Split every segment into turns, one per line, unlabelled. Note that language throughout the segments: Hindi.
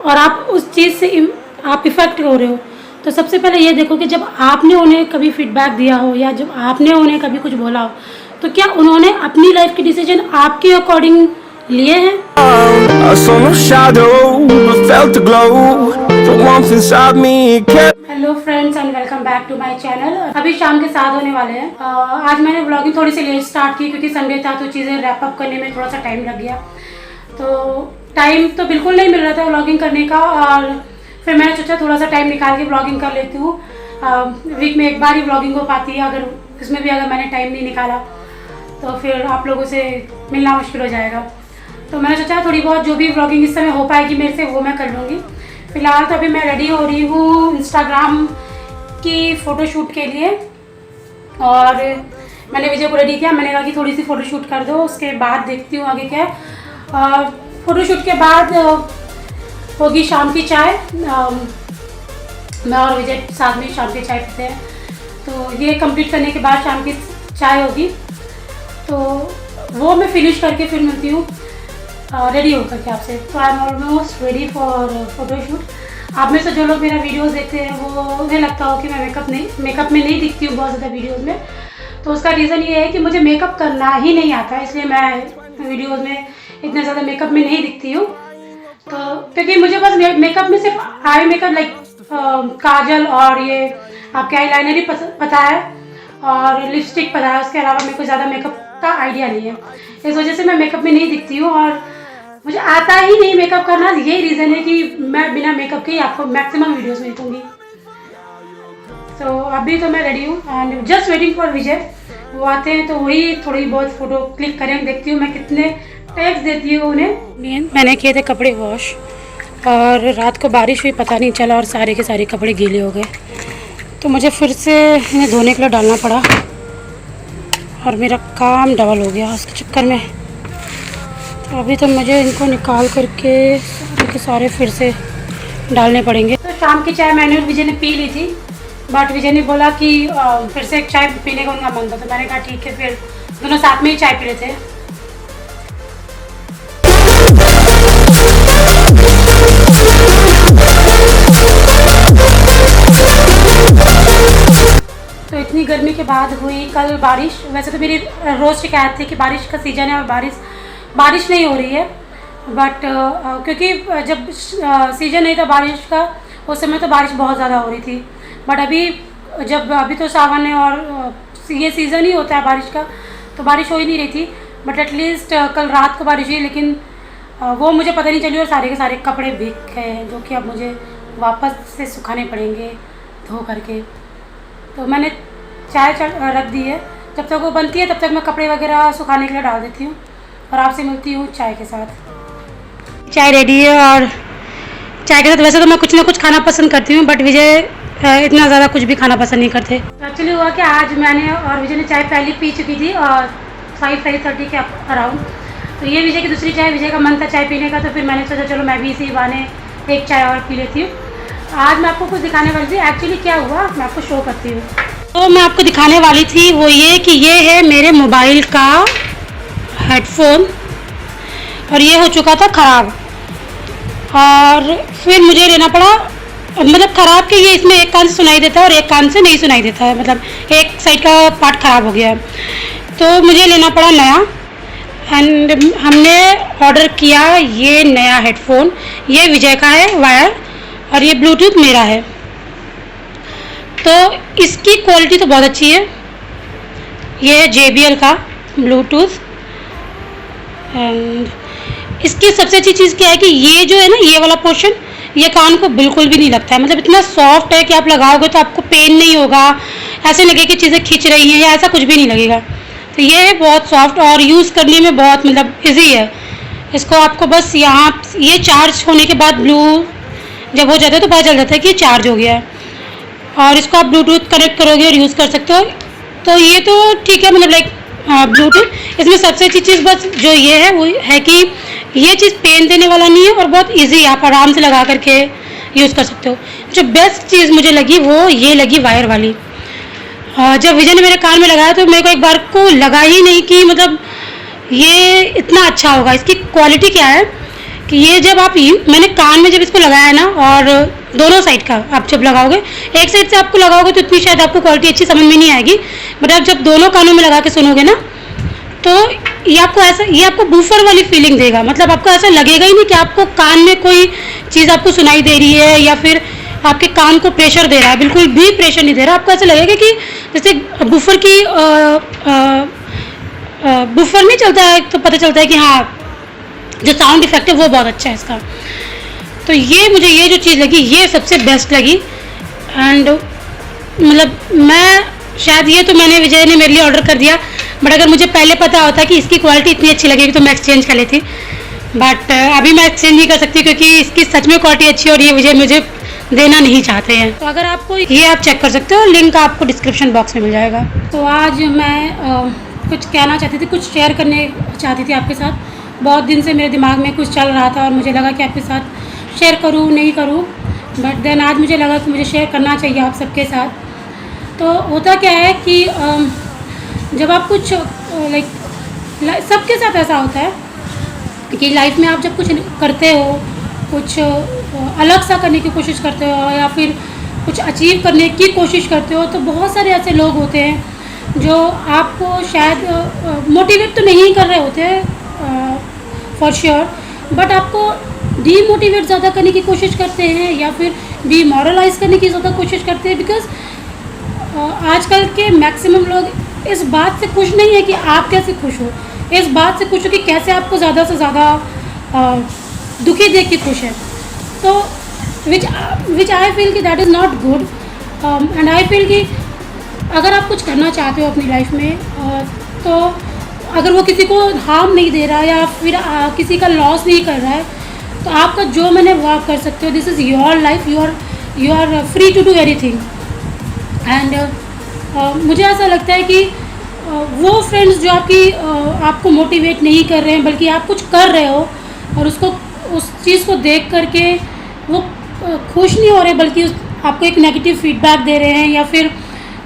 और आप उस चीज़ से आप इफ़ेक्ट हो रहे हो। तो सबसे पहले ये देखो कि जब आपने उन्हें कभी फीडबैक दिया हो या जब आपने उन्हें कभी कुछ बोला हो, तो क्या उन्होंने अपनी लाइफ के डिसीजन आपके अकॉर्डिंग लिए हैं?
I saw no shadow, but felt the glow. The warmth inside me kept.
Hello friends and welcome back to my channel. अभी शाम के 7 होने वाले हैं। आज मैंने व्लॉगिंग थोड़ी सी लेट स्टार्ट की क्योंकि संडे था तो चीज़ें रैप अप करने में थोड़ा सा टाइम लग गया। तो टाइम तो बिल्कुल नहीं मिल रहा था व्लॉगिंग करने का, और फिर मैंने सोचा थोड़ा सा टाइम निकाल के व्लॉगिंग कर लेती हूँ। वीक में एक बार ही व्लॉगिंग हो पाती है, अगर इसमें भी अगर मैंने टाइम नहीं निकाला तो फिर आप लोगों से मिलना मुश्किल हो जाएगा। तो मैंने सोचा थोड़ी बहुत जो भी व्लॉगिंग इस समय हो पाएगी मेरे से वो मैं कर लूँगी। फिलहाल तो अभी मैं रेडी हो रही हूँ इंस्टाग्राम की फ़ोटोशूट के लिए, और मैंने विजय को रेडी किया। मैंने कहा कि थोड़ी सी फ़ोटोशूट कर दो, उसके बाद देखती हूँ आगे क्या है। फ़ोटोशूट के बाद होगी शाम की चाय। मैं और विजय साथ में शाम की चाय पीते हैं, तो ये कंप्लीट करने के बाद शाम की चाय होगी, तो वो मैं फिनिश करके फिर मिलती हूँ रेडी होकर के आपसे। तो I am almost ready for photoshoot. आप में से जो लोग मेरा वीडियोस देखते हैं वो उन्हें लगता हो कि मैं मेकअप में नहीं दिखती हूँ बहुत ज़्यादा वीडियोस में। तो उसका रीज़न ये है कि मुझे मेकअप करना ही नहीं आता है, इसलिए मैं वीडियोस में इतना ज़्यादा मेकअप में नहीं दिखती हूँ। तो क्योंकि मुझे बस मेकअप में सिर्फ आई मेकअप लाइक काजल और ये आपके आई लाइनर ही पता है और लिपस्टिक पता है, उसके अलावा मेरे को ज़्यादा मेकअप का आइडिया नहीं है। इस वजह से मैं मेकअप में नहीं दिखती हूँ और मुझे आता ही नहीं मेकअप करना। यही रीज़न है कि मैं बिना मेकअप के ही आपको मैक्सिमम वीडियोस में दिखूँगी। तो अभी तो मैं रेडी हूँ एंड जस्ट वेटिंग फॉर विजय। वो आते हैं तो वही थोड़ी बहुत फ़ोटो क्लिक करेंगे, देखती हूँ मैं कितने टैग्स देती हूँ उन्हें। मैंने किए थे कपड़े वॉश और रात को बारिश हुई, पता नहीं चला और सारे के सारे कपड़े गीले हो गए, तो मुझे फिर से इन्हें धोने के लिए डालना पड़ा और मेरा काम डबल हो गया उसके चक्कर में। तो अभी तो मुझे इनको निकाल करके सारे के सारे फिर से डालने पड़ेंगे। तो शाम की चाय मैंने और विजय ने पी ली थी, बट विजय ने बोला कि फिर से एक चाय पीने का उनका मन था, तो मैंने कहा ठीक है, फिर दोनों साथ में ही चाय पी लेते हैं। तो इतनी गर्मी के बाद हुई कल बारिश। वैसे तो मेरी रोज़ शिकायत थी कि बारिश का सीज़न है और बारिश नहीं हो रही है, बट क्योंकि जब सीज़न नहीं था बारिश का उस समय तो बारिश बहुत ज़्यादा हो रही थी। बट अभी तो सावन है और ये सीज़न ही होता है बारिश का, तो बारिश हो ही नहीं रही थी। बट एटलीस्ट कल रात को बारिश हुई, लेकिन वो मुझे पता नहीं चली और सारे के सारे कपड़े भीग गए, जो कि अब मुझे वापस से सुखाने पड़ेंगे धो करके। तो मैंने चाय रख दी है, जब तक वो बनती है तब तक मैं कपड़े वगैरह सुखाने के लिए डाल देती हूँ और आपसे मिलती हूँ चाय के साथ। चाय रेडी है और चाय के साथ वैसे तो मैं कुछ ना कुछ खाना पसंद करती हूँ, बट विजय इतना ज़्यादा कुछ भी खाना पसंद नहीं करते। तो एक्चुअली हुआ कि आज मैंने और विजय ने चाय पहले पी चुकी थी और 5:30 के अराउंड। तो ये विजय की दूसरी चाय, विजय का मन था चाय पीने का, तो फिर मैंने सोचा चलो मैं भी इसी बहाने एक चाय और पी लेती हूँ। आज मैं आपको कुछ दिखाने वाली थी। एक्चुअली क्या हुआ मैं आपको शो करती हूँ। तो मैं आपको दिखाने वाली थी वो ये कि ये है मेरे मोबाइल का हेडफोन और ये हो चुका था ख़राब, और फिर मुझे लेना पड़ा, मतलब ख़राब कि ये इसमें एक कान से सुनाई देता है और एक कान से नहीं सुनाई देता है, मतलब एक साइड का पार्ट ख़राब हो गया है, तो मुझे लेना पड़ा नया। एंड हमने ऑर्डर किया ये नया हेडफोन। ये विजय का है वायर और ये ब्लूटूथ मेरा है। तो इसकी क्वालिटी तो बहुत अच्छी है। ये है JBL का ब्लूटूथ। एंड इसकी सबसे अच्छी चीज़ क्या है कि ये जो है ना, ये वाला पोर्शन ये कान को बिल्कुल भी नहीं लगता है, मतलब इतना सॉफ्ट है कि आप लगाओगे तो आपको पेन नहीं होगा, ऐसे लगे कि चीज़ें खींच रही हैं या ऐसा कुछ भी नहीं लगेगा। तो ये है बहुत सॉफ्ट और यूज़ करने में बहुत मतलब इजी है। इसको आपको बस यहाँ ये चार्ज होने के बाद ब्लू जब हो जाता है तो पता चल जाता है कि चार्ज हो गया है, और इसको आप ब्लूटूथ कनेक्ट करोगे और यूज़ कर सकते हो। तो ये तो ठीक है, मतलब लाइक ब्लूटूथ। इसमें सबसे अच्छी चीज़ बस जो ये है वो है कि ये चीज़ पेन देने वाला नहीं है और बहुत इजी, आप आराम से लगा करके यूज़ कर सकते हो। जो बेस्ट चीज़ मुझे लगी वो ये लगी वायर वाली। जब विजय ने मेरे कान में लगाया तो मेरे को एक बार को लगा ही नहीं कि मतलब ये इतना अच्छा होगा। इसकी क्वालिटी क्या है कि ये जब आप मैंने कान में जब इसको लगाया ना, और दोनों साइड का आप जब लगाओगे, एक साइड से आपको लगाओगे तो इतनी शायद आपको क्वालिटी अच्छी समझ में नहीं आएगी, बट आप जब दोनों कानों में लगा के सुनोगे ना, तो ये आपको बूफर वाली फीलिंग देगा। मतलब आपको ऐसा लगेगा ही नहीं कि आपको कान में कोई चीज़ आपको सुनाई दे रही है या फिर आपके कान को प्रेशर दे रहा है, बिल्कुल भी प्रेशर नहीं दे रहा। आपको ऐसा लगेगा कि जैसे बूफर की बूफर नहीं चलता है तो पता चलता है कि हाँ, जो साउंड इफेक्ट है वो बहुत अच्छा है इसका। तो ये मुझे ये जो चीज़ लगी ये सबसे बेस्ट लगी। एंड मतलब मैं शायद ये तो मैंने विजय ने मेरे लिए ऑर्डर कर दिया, बट अगर मुझे पहले पता होता कि इसकी क्वालिटी इतनी अच्छी लगेगी तो मैं एक्सचेंज कर लेती, बट अभी मैं एक्सचेंज नहीं कर सकती क्योंकि इसकी सच में क्वालिटी अच्छी है और ये विजय मुझे देना नहीं चाहते हैं। तो अगर आपको ये आप चेक कर सकते हो, लिंक आपको डिस्क्रिप्शन बॉक्स में मिल जाएगा। तो आज मैं कुछ कहना चाहती थी, कुछ शेयर करने चाहती थी आपके साथ। बहुत दिन से मेरे दिमाग में कुछ चल रहा था और मुझे लगा कि आपके साथ शेयर करूँ नहीं करूँ, बट देन आज मुझे लगा कि मुझे शेयर करना चाहिए आप सबके साथ। तो होता क्या है कि जब आप कुछ लाइक सबके साथ ऐसा होता है कि लाइफ में आप जब कुछ करते हो, कुछ अलग सा करने की कोशिश करते हो या फिर कुछ अचीव करने की कोशिश करते हो, तो बहुत सारे ऐसे लोग होते हैं जो आपको शायद मोटिवेट तो नहीं कर रहे होते फॉर श्योर, बट आपको डीमोटिवेट ज़्यादा करने की कोशिश करते हैं या फिर डीमोरलाइज करने की ज़्यादा कोशिश करते हैं। बिकॉज आजकल के मैक्सिमम लोग इस बात से खुश नहीं है कि आप कैसे खुश हो, इस बात से खुश हो कि कैसे आपको ज़्यादा से ज़्यादा दुखी देख के खुश है। तो विच आई फील कि that is not good. And I feel कि अगर आप कुछ करना चाहते हो अपनी लाइफ में, तो अगर वो किसी को हार्म नहीं दे रहा या फिर किसी का लॉस नहीं कर रहा है, तो आपका जो मैंने वो आप कर सकते हो। This is your life, you are free to do anything. And मुझे ऐसा लगता है कि वो फ्रेंड्स जो आपको मोटिवेट नहीं कर रहे हैं, बल्कि आप कुछ कर रहे हो और उस चीज़ को देख करके वो खुश नहीं हो रहे, बल्कि आपको एक नेगेटिव फीडबैक दे रहे हैं या फिर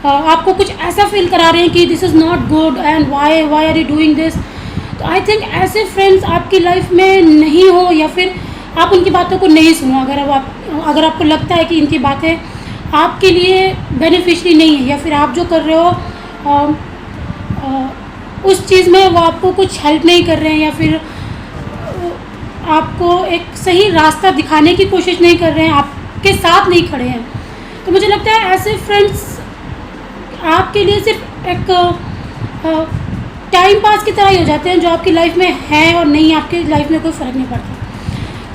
आपको कुछ ऐसा फील करा रहे हैं कि this is not good and why are you doing this. तो आई थिंक ऐसे फ्रेंड्स आपकी लाइफ में नहीं हो, या फिर आप उनकी बातों को नहीं सुनो। अगर आपको लगता है कि इनकी बातें आपके लिए बेनिफिशियरी नहीं है या फिर आप जो कर रहे हो उस चीज़ में वो आपको कुछ हेल्प नहीं कर रहे हैं या फिर आपको एक सही रास्ता दिखाने की कोशिश नहीं कर रहे हैं, आपके साथ नहीं खड़े हैं, तो मुझे लगता है ऐसे फ्रेंड्स आपके लिए सिर्फ एक टाइम पास की तरह ही हो जाते हैं, जो आपकी लाइफ में है और नहीं, आपकी लाइफ में कोई फ़र्क नहीं पड़ता।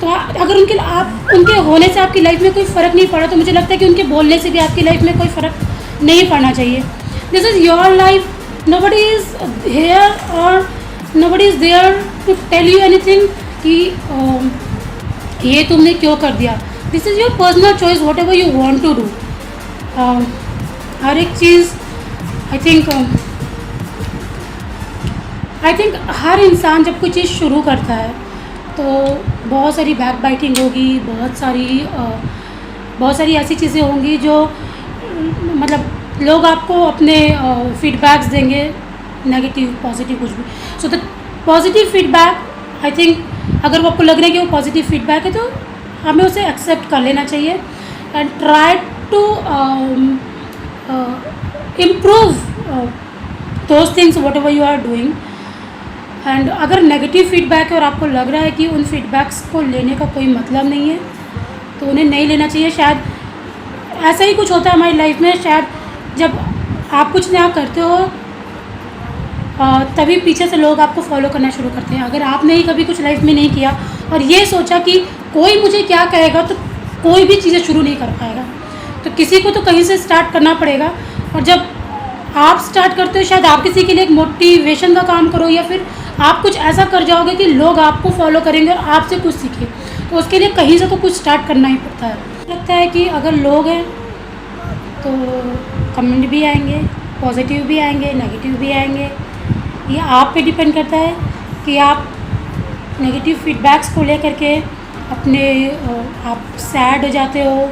तो अगर उनके होने से आपकी लाइफ में कोई फ़र्क नहीं पड़ा, तो मुझे लगता है कि उनके बोलने से भी आपकी लाइफ में कोई फ़र्क नहीं पड़ना चाहिए। This is your life, nobody is here or nobody is there to tell you anything कि ये तुमने क्यों कर दिया। This is your personal choice, whatever you want to do. हर एक चीज़ आई थिंक हर इंसान जब कोई चीज़ शुरू करता है तो बहुत सारी बैक बाइटिंग होगी, बहुत सारी ऐसी चीज़ें होंगी जो मतलब लोग आपको अपने फीडबैक्स देंगे, नेगेटिव पॉजिटिव कुछ भी। So the positive feedback I think अगर वो आपको लग रहा है कि वो पॉजिटिव फीडबैक है तो हमें उसे एक्सेप्ट कर लेना चाहिए and try to improve those things whatever you are doing. And अगर नेगेटिव फीडबैक है और आपको लग रहा है कि उन फीडबैक्स को लेने का कोई मतलब नहीं है तो उन्हें नहीं लेना चाहिए। शायद ऐसा ही कुछ होता है हमारी लाइफ में, शायद जब आप कुछ नया करते हो तभी पीछे से लोग आपको फॉलो करना शुरू करते हैं। अगर आपने ही कभी कुछ लाइफ में नहीं किया और ये सोचा कि कोई मुझे क्या कहेगा, तो कोई भी चीज़ें शुरू नहीं कर पाएगा। तो किसी को तो कहीं से स्टार्ट करना पड़ेगा, और जब आप स्टार्ट करते हो शायद आप किसी के लिए एक मोटिवेशन का काम करो या फिर आप कुछ ऐसा कर जाओगे कि लोग आपको फॉलो करेंगे और आपसे कुछ सीखें। तो उसके लिए कहीं से तो कुछ स्टार्ट करना ही पड़ता है। लगता है कि अगर लोग हैं तो कमेंट भी आएंगे, पॉजिटिव भी आएंगे, नेगेटिव भी आएंगे। ये आप पे डिपेंड करता है कि आप नेगेटिव फीडबैक्स को लेकर के आप सैड हो जाते हो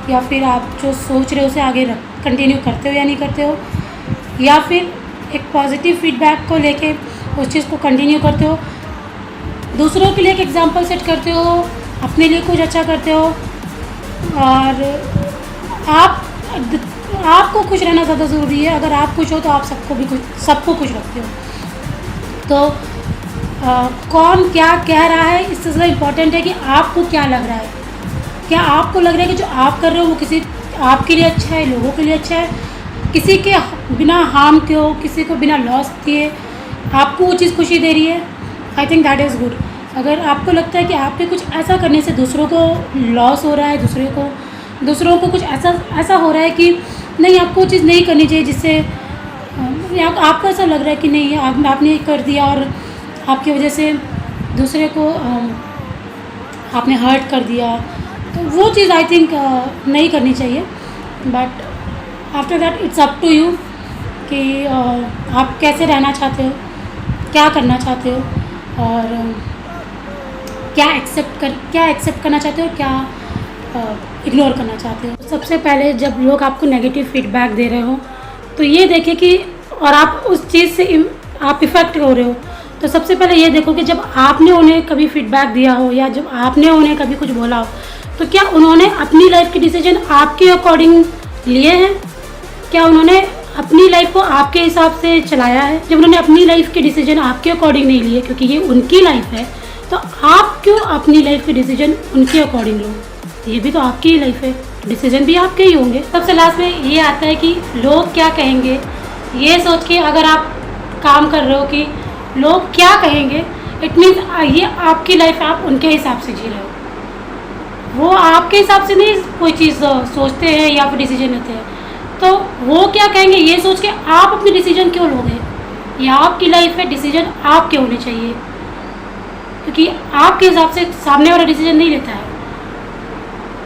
या फिर आप जो सोच रहे हो उसे आगे कंटिन्यू करते हो या नहीं करते हो, या फिर एक पॉजिटिव फीडबैक को लेके उस चीज़ को कंटिन्यू करते हो। दूसरों के लिए एक एग्जाम्पल सेट करते हो, अपने लिए कुछ अच्छा करते हो, और आपको खुश रहना ज़्यादा ज़रूरी है। अगर आप खुश हो तो आप सबको खुश रखते हो। तो कौन क्या कह रहा है, इससे ज़्यादा इम्पोर्टेंट है कि आपको क्या लग रहा है। क्या आपको लग रहा है कि जो आप कर रहे हो वो किसी आपके लिए अच्छा है, लोगों के लिए अच्छा है, किसी के बिना हार्म के हो, किसी को बिना लॉस दिए आपको वो चीज़ खुशी दे रही है, I think that is good. अगर आपको लगता है कि आपके कुछ ऐसा करने से दूसरों को लॉस हो रहा है, दूसरों को कुछ ऐसा हो रहा है कि नहीं, आपको वो चीज़ नहीं करनी चाहिए, जिससे आपको ऐसा लग रहा है कि नहीं आपने कर दिया और आपकी वजह से दूसरे को आपने हर्ट कर दिया, तो वो चीज़ आई थिंक नहीं करनी चाहिए। But after that it's up to you कि आप कैसे रहना चाहते हो, क्या करना चाहते हो, और क्या एक्सेप्ट करना चाहते हो, क्या इग्नोर करना चाहते हो। सबसे पहले जब लोग आपको नेगेटिव फीडबैक दे रहे हो तो ये देखें कि और आप उस चीज़ से आप इफ़ेक्ट हो रहे हो, तो सबसे पहले ये देखो कि जब आपने उन्हें कभी फीडबैक दिया हो या जब आपने उन्हें कभी कुछ बोला हो, तो क्या उन्होंने अपनी लाइफ के डिसीजन आपके अकॉर्डिंग लिए हैं? क्या उन्होंने अपनी लाइफ को आपके हिसाब से चलाया है? जब उन्होंने अपनी लाइफ के डिसीजन आपके अकॉर्डिंग नहीं लिए, क्योंकि ये उनकी लाइफ है, तो आप क्यों अपनी लाइफ के डिसीजन उनके अकॉर्डिंग लो? ये भी तो आपकी ही लाइफ है, डिसीजन भी आपके ही होंगे। सबसे लास्ट में ये आता है कि लोग क्या कहेंगे, ये सोच के अगर आप काम कर रहे हो कि लोग क्या कहेंगे, इट मीन्स ये आपकी लाइफ आप उनके हिसाब से जी रहे हो। वो आपके हिसाब से नहीं कोई चीज़ सोचते हैं या फिर डिसीजन लेते हैं, तो वो क्या कहेंगे ये सोच के आप अपने डिसीजन क्यों लोगे? ये आपकी लाइफ है, डिसीजन आपके होने चाहिए, क्योंकि आपके हिसाब से सामने वाला डिसीजन नहीं लेता है।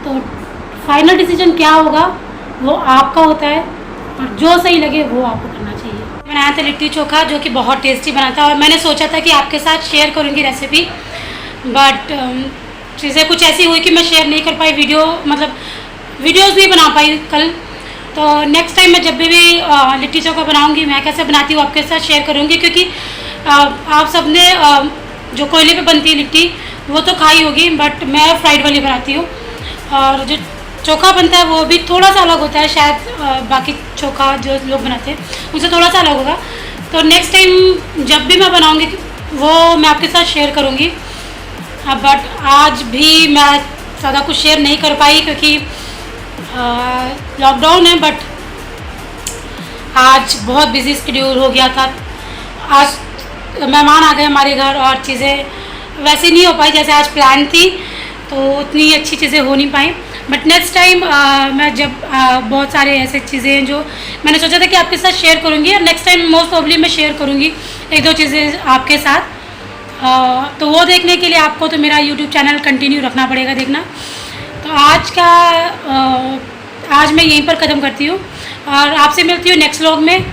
तो फाइनल डिसीजन क्या होगा वो आपका होता है, और जो सही लगे वो आपको करना चाहिए। बनाया था लिट्टी चोखा, जो कि बहुत टेस्टी बना था, और मैंने सोचा था कि आपके साथ शेयर करूँगी रेसिपी, बट चीज़ें कुछ ऐसी हुई कि मैं शेयर नहीं कर पाई, वीडियोज़ नहीं बना पाई कल। तो नेक्स्ट टाइम मैं जब भी लिट्टी चोखा बनाऊंगी, मैं कैसे बनाती हूँ आपके साथ शेयर करूँगी, क्योंकि आप सब ने जो कोयले पे बनती है लिट्टी वो तो खाई होगी, बट मैं फ्राइड वाली बनाती हूँ, और जो चोखा बनता है वो भी थोड़ा सा अलग होता है, शायद बाकी चोखा जो लोग बनाते हैं उनसे थोड़ा सा अलग होगा। तो नेक्स्ट टाइम जब भी मैं बनाऊँगी वो मैं आपके साथ शेयर करूँगी। बट आज भी मैं ज़्यादा कुछ शेयर नहीं कर पाई क्योंकि लॉकडाउन है, बट आज बहुत बिजी शेड्यूल हो गया था। आज मेहमान आ गए हमारे घर और चीज़ें वैसे नहीं हो पाई जैसे आज प्लान थी, तो उतनी अच्छी चीज़ें हो नहीं पाई। बट नेक्स्ट टाइम मैं जब बहुत सारे ऐसे चीज़ें हैं जो मैंने सोचा था कि आपके साथ शेयर करूँगी, और नेक्स्ट टाइम मोस्ट प्रॉब्ली मैं शेयर करूँगी एक दो चीज़ें आपके साथ। तो वो देखने के लिए आपको तो मेरा यूट्यूब चैनल कंटिन्यू रखना पड़ेगा देखना। तो आज मैं यहीं पर ख़त्म करती हूँ और आपसे मिलती हूँ नेक्स्ट व्लॉग में।